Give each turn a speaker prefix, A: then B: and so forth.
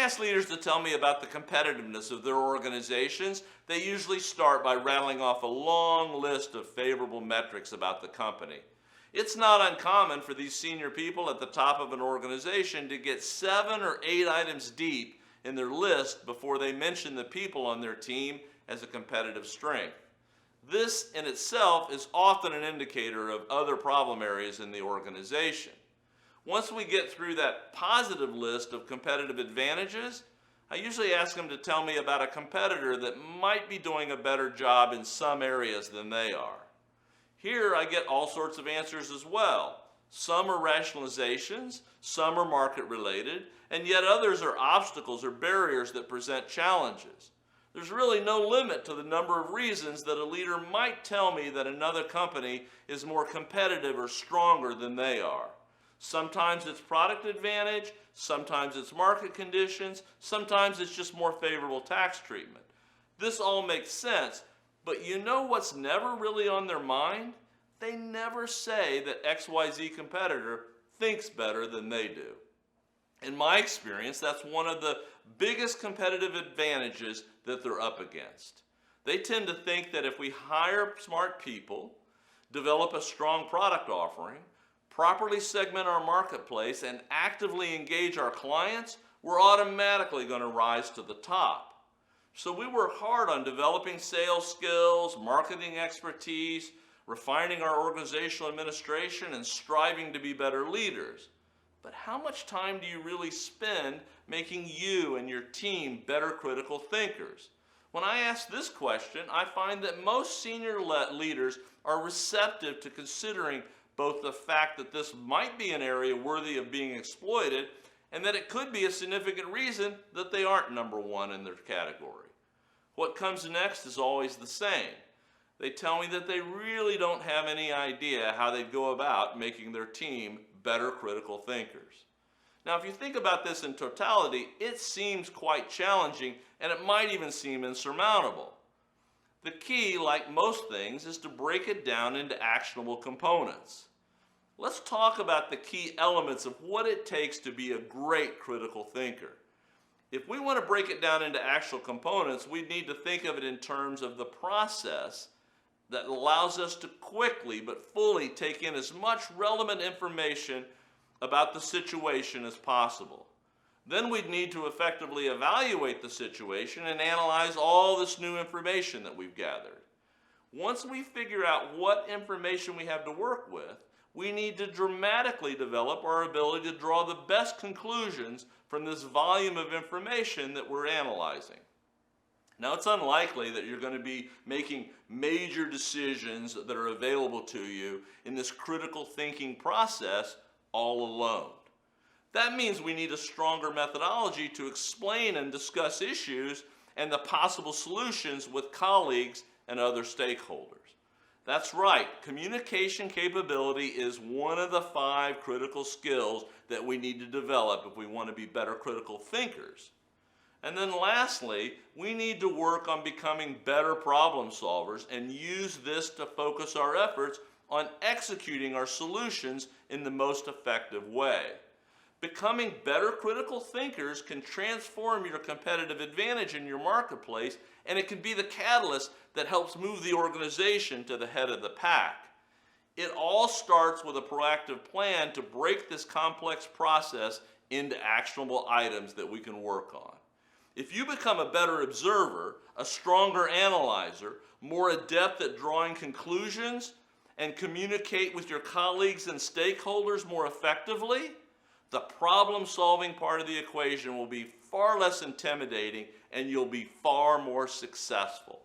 A: ask leaders to tell me about the competitiveness of their organizations, they usually start by rattling off a long list of favorable metrics about the company. It's not uncommon for these senior people at the top of an organization to get 7 or 8 items deep in their list before they mention the people on their team as a competitive strength. This in itself is often an indicator of other problem areas in the organization. Once we get through that positive list of competitive advantages, I usually ask them to tell me about a competitor that might be doing a better job in some areas than they are. Here I get all sorts of answers as well. Some are rationalizations, some are market related, and yet others are obstacles or barriers that present challenges. There's really no limit to the number of reasons that a leader might tell me that another company is more competitive or stronger than they are. Sometimes it's product advantage, sometimes it's market conditions, sometimes it's just more favorable tax treatment. This all makes sense, but you know what's never really on their mind? They never say that XYZ competitor thinks better than they do. In my experience, that's one of the biggest competitive advantages that they're up against. They tend to think that if we hire smart people, develop a strong product offering, properly segment our marketplace, and actively engage our clients, we're automatically going to rise to the top. So we work hard on developing sales skills, marketing expertise, refining our organizational administration, and striving to be better leaders. But how much time do you really spend making you and your team better critical thinkers? When I ask this question, I find that most senior leaders are receptive to considering both the fact that this might be an area worthy of being exploited and that it could be a significant reason that they aren't number one in their category. What comes next is always the same. They tell me that they really don't have any idea how they'd go about making their team better critical thinkers. Now, if you think about this in totality, it seems quite challenging and it might even seem insurmountable. The key, like most things, is to break it down into actionable components. Let's talk about the key elements of what it takes to be a great critical thinker. If we want to break it down into actual components, we need to think of it in terms of the process that allows us to quickly but fully take in as much relevant information about the situation as possible. Then we'd need to effectively evaluate the situation and analyze all this new information that we've gathered. Once we figure out what information we have to work with, we need to dramatically develop our ability to draw the best conclusions from this volume of information that we're analyzing. Now, it's unlikely that you're going to be making major decisions that are available to you in this critical thinking process all alone. That means we need a stronger methodology to explain and discuss issues and the possible solutions with colleagues and other stakeholders. That's right, communication capability is one of the 5 critical skills that we need to develop if we want to be better critical thinkers. And then lastly, we need to work on becoming better problem solvers and use this to focus our efforts on executing our solutions in the most effective way. Becoming better critical thinkers can transform your competitive advantage in your marketplace, and it can be the catalyst that helps move the organization to the head of the pack. It all starts with a proactive plan to break this complex process into actionable items that we can work on. If you become a better observer, a stronger analyzer, more adept at drawing conclusions, and communicate with your colleagues and stakeholders more effectively, the problem-solving part of the equation will be far less intimidating and you'll be far more successful.